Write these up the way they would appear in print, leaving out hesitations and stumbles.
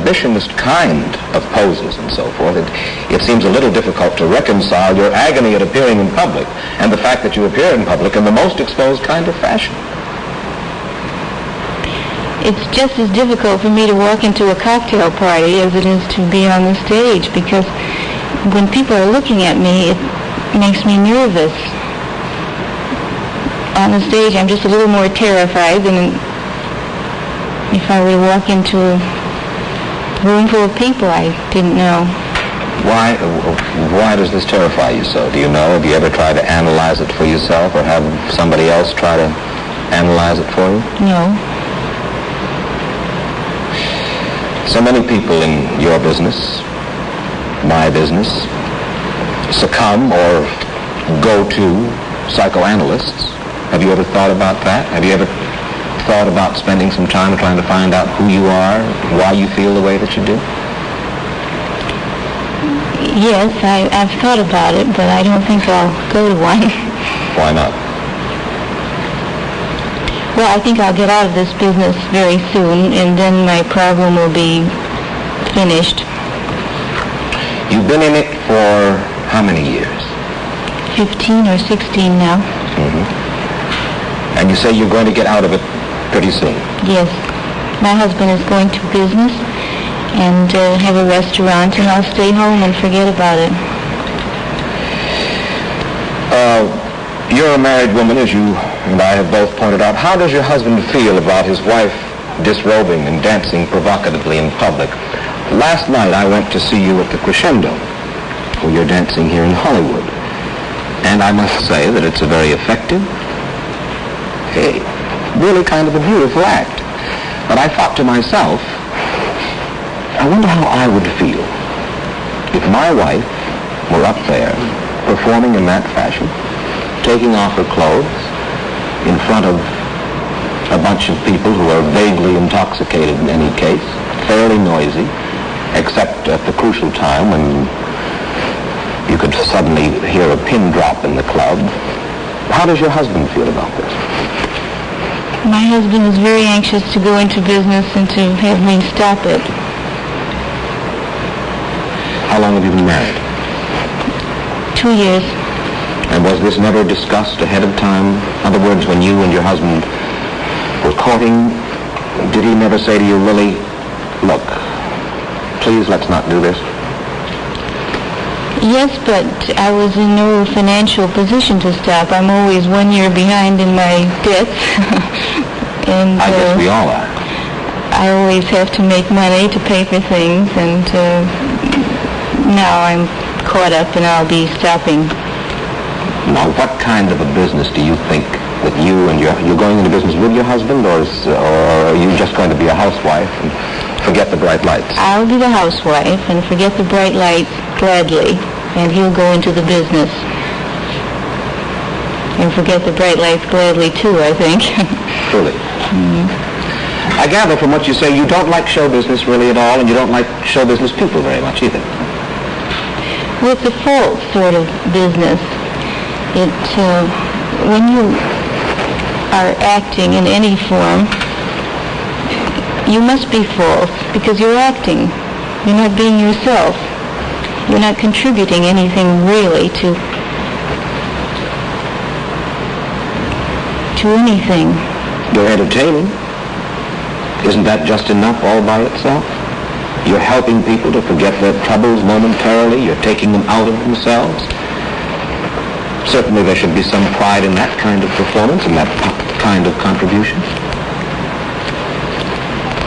exhibitionist kind of poses and so forth, it seems a little difficult to reconcile your agony at appearing in public and the fact that you appear in public in the most exposed kind of fashion. It's just as difficult for me to walk into a cocktail party as it is to be on the stage, because when people are looking at me, it makes me nervous. On the stage, I'm just a little more terrified than if I were to walk into a room full of people I didn't know. Why does this terrify you so? Do you know? Have you ever tried to analyze it for yourself, or have somebody else try to analyze it for you? No. So many people in your business, my business, succumb or go to psychoanalysts. Have you ever thought about that? Have you ever thought about spending some time trying to find out who you are, why you feel the way that you do? Yes, I've thought about it, but I don't think I'll go to one. Why not? Well, I think I'll get out of this business very soon, and then my problem will be finished. You've been in it for how many years? 15 or 16 now. Mm-hmm. And you say you're going to get out of it pretty soon? Yes. My husband is going to business and have a restaurant, and I'll stay home and forget about it. You're a married woman, as you and I have both pointed out. How does your husband feel about his wife disrobing and dancing provocatively in public? Last night I went to see you at the Crescendo, where you're dancing here in Hollywood. And I must say that it's a very effective, really kind of a beautiful act. But I thought to myself, I wonder how I would feel if my wife were up there performing in that fashion, taking off her clothes in front of a bunch of people who are vaguely intoxicated in any case, fairly noisy, except at the crucial time when you could suddenly hear a pin drop in the club. How does your husband feel about this? My husband is very anxious to go into business and to have me stop it. How long have you been married? 2 years. And was this never discussed ahead of time? In other words, when you and your husband were courting, did he never say to you, Lily, look, please let's not do this? Yes, but I was in no financial position to stop. I'm always 1 year behind in my debts. And I guess we all are. I always have to make money to pay for things, and now I'm caught up and I'll be stopping. Now, what kind of a business do you think that you and you're going into business with your husband, or are you just going to be a housewife and forget the bright lights? I'll be the housewife and forget the bright lights gladly, and he'll go into the business. And forget the bright lights gladly, too, I think. Truly. Mm-hmm. I gather from what you say you don't like show business really at all, and you don't like show business people very much either. Well, it's a false sort of business. When you are acting in any form, you must be false because you're acting. You're not being yourself. You're not contributing anything really to anything. You're entertaining. Isn't that just enough all by itself? You're helping people to forget their troubles momentarily. You're taking them out of themselves. Certainly there should be some pride in that kind of performance and that kind of contribution.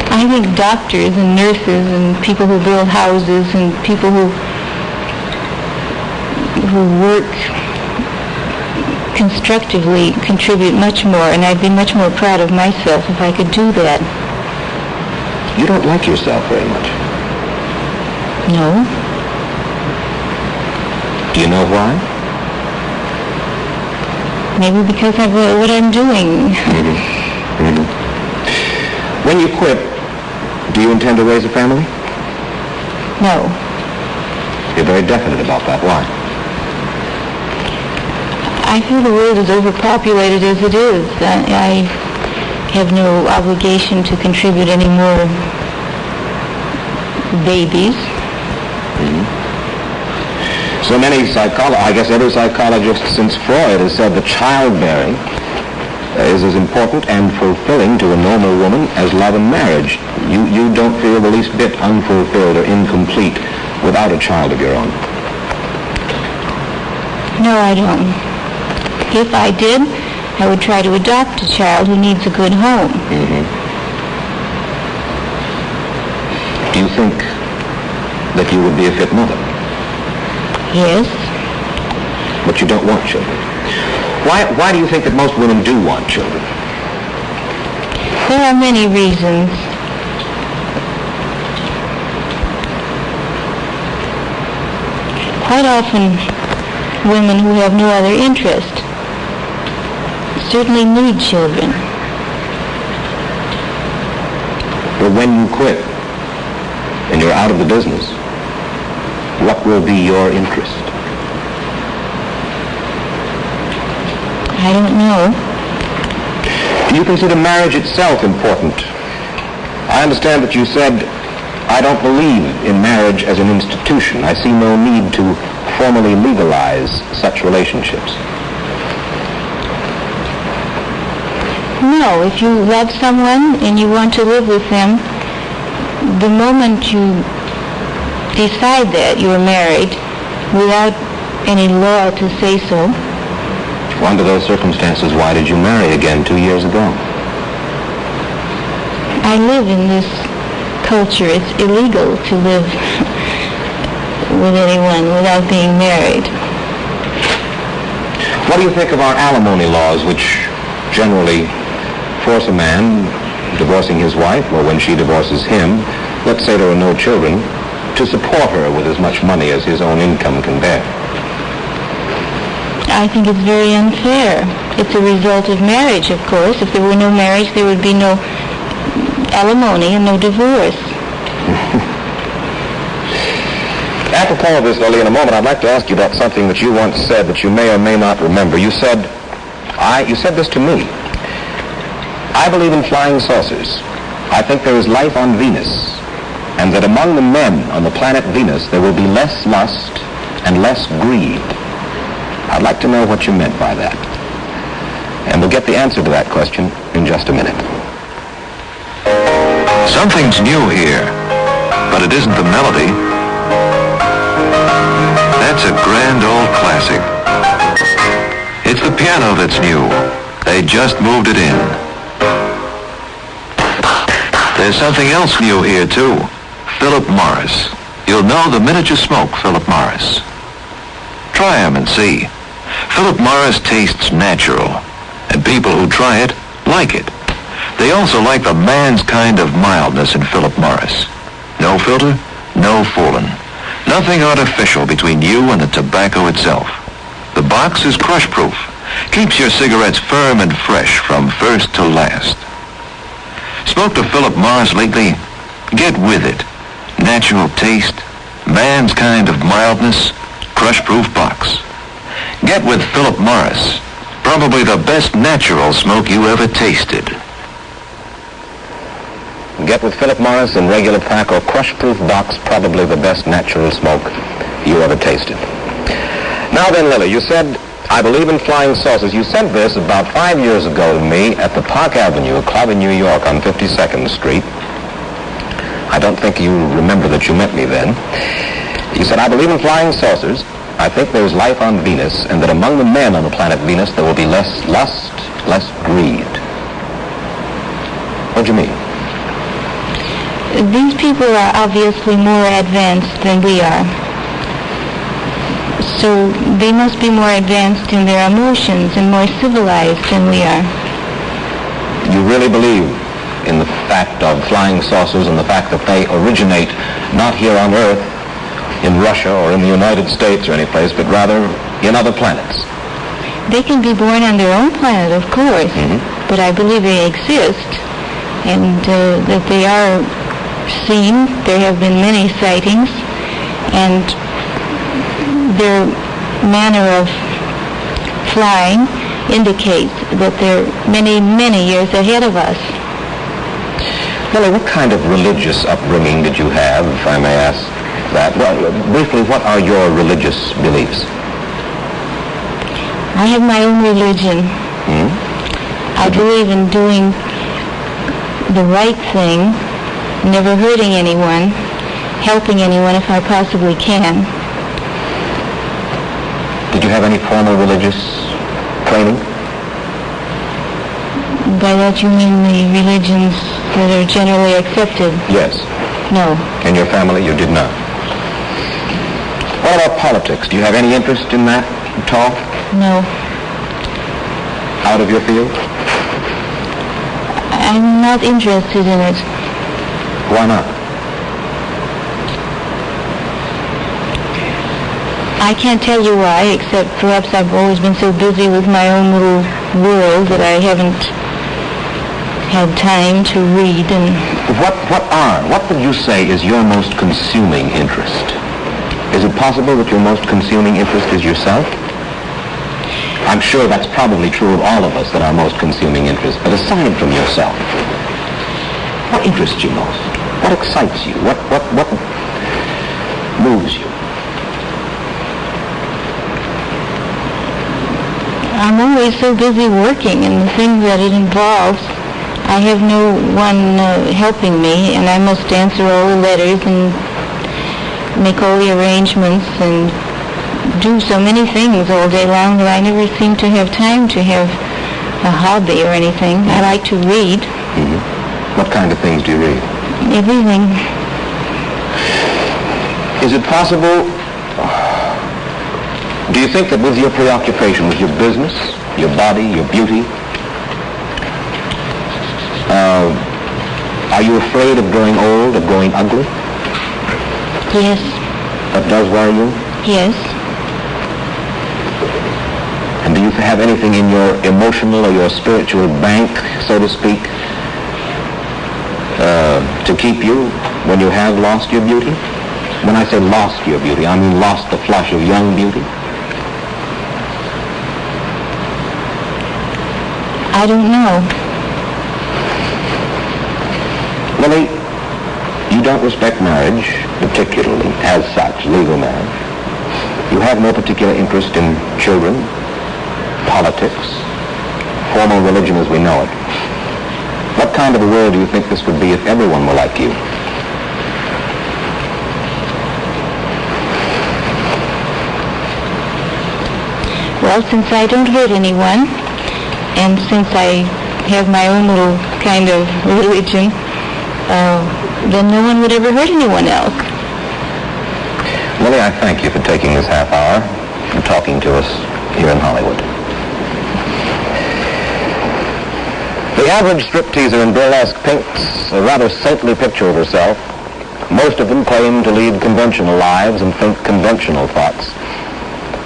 I think doctors and nurses and people who build houses and people who work constructively contribute much more, and I'd be much more proud of myself if I could do that. You don't like yourself very much. No. Do you know why? Maybe because of what I'm doing. Mm-hmm. Mm-hmm. When you quit, do you intend to raise a family? No. You're very definite about that. Why? I feel the world is overpopulated as it is. I have no obligation to contribute any more babies. So many I guess every psychologist since Freud has said that childbearing is as important and fulfilling to a normal woman as love and marriage. You don't feel the least bit unfulfilled or incomplete without a child of your own. No, I don't. If I did, I would try to adopt a child who needs a good home. Do you think that you would be a fit mother? Yes. But you don't want children. Why do you think that most women do want children? There are many reasons. Quite often, women who have no other interest certainly need children. But when you quit and you're out of the business, what will be your interest? I don't know. Do you consider marriage itself important? I understand that you said, I don't believe in marriage as an institution. I see no need to formally legalize such relationships. No, if you love someone and you want to live with them, the moment you decide that you are married without any law to say so. Under those circumstances, why did you marry again 2 years ago? I live in this culture. It's illegal to live with anyone without being married. What do you think of our alimony laws, which generally force a man divorcing his wife, or when she divorces him, let's say there are no children, to support her with as much money as his own income can bear? I think it's very unfair. It's a result of marriage, of course. If there were no marriage, there would be no alimony and no divorce. Apropos of this, Lily, in a moment, I'd like to ask you about something that you once said that you may or may not remember. You said this to me. I believe in flying saucers. I think there is life on Venus, and that among the men on the planet Venus, there will be less lust and less greed. I'd like to know what you meant by that. And we'll get the answer to that question in just a minute. Something's new here, but it isn't the melody. That's a grand old classic. It's the piano that's new. They just moved it in. There's something else new here, too. Philip Morris. You'll know the minute you smoke Philip Morris. Try 'em and see. Philip Morris tastes natural, and people who try it like it. They also like the man's kind of mildness in Philip Morris. No filter, no fooling. Nothing artificial between you and the tobacco itself. The box is crush-proof. Keeps your cigarettes firm and fresh from first to last. Smoked a Philip Morris lately? Get with it. Natural taste, man's kind of mildness, crush-proof box. Get with Philip Morris. Probably the best natural smoke you ever tasted. Get with Philip Morris in regular pack or crush-proof box, probably the best natural smoke you ever tasted. Now then, Lily, you said, I believe in flying saucers. You sent this about 5 years ago to me at the Park Avenue Club in New York on 52nd Street. I don't think you remember that you met me then. You said, I believe in flying saucers. I think there's life on Venus, and that among the men on the planet Venus, there will be less lust, less greed. What do you mean? These people are obviously more advanced than we are. So they must be more advanced in their emotions and more civilized than we are. You really believe in the fact of flying saucers and the fact that they originate not here on Earth, in Russia or in the United States or any place, but rather in other planets? They can be born on their own planet, of course, but I believe they exist, and that they are seen. There have been many sightings, and their manner of flying indicates that they're many, many years ahead of us. Lily, what kind of religious upbringing did you have, if I may ask that? Well, briefly, what are your religious beliefs? I have my own religion. I believe in doing the right thing, never hurting anyone, helping anyone if I possibly can. Did you have any formal religious training? By that you mean the religions that are generally accepted? Yes. No. In your family, you did not. What about politics? Do you have any interest in that at all? No. Out of your field? I'm not interested in it. Why not? I can't tell you why, except perhaps I've always been so busy with my own little world that I haven't had time to read. And What would you say is your most consuming interest? Is it possible that your most consuming interest is yourself? I'm sure that's probably true of all of us, that our most consuming interest. But aside from yourself, what interests you most? What excites you? What moves you? I'm always so busy working and the things that it involves. I have no one helping me, and I must answer all the letters and make all the arrangements and do so many things all day long that I never seem to have time to have a hobby or anything. I like to read. What kind of things do you read? Everything. Is it possible, do you think that with your preoccupation with your business, your body, your beauty, are you afraid of growing old, of growing ugly? Yes. That does worry you? Yes. And do you have anything in your emotional or your spiritual bank, so to speak, to keep you when you have lost your beauty? When I say lost your beauty, I mean lost the flush of young beauty. I don't know. Lily, you don't respect marriage, particularly, as such, legal marriage. You have no particular interest in children, politics, formal religion as we know it. What kind of a world do you think this would be if everyone were like you? Well, since I don't hurt anyone, and since I have my own little kind of religion, then no one would ever hurt anyone else. Lily, I thank you for taking this half hour and talking to us here in Hollywood. The average stripteaser in burlesque paints a rather saintly picture of herself. Most of them claim to lead conventional lives and think conventional thoughts.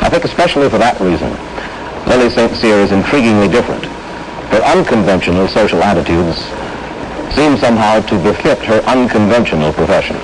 I think especially for that reason, Lily St. Cyr is intriguingly different. Her unconventional social attitudes seem somehow to befit her unconventional profession.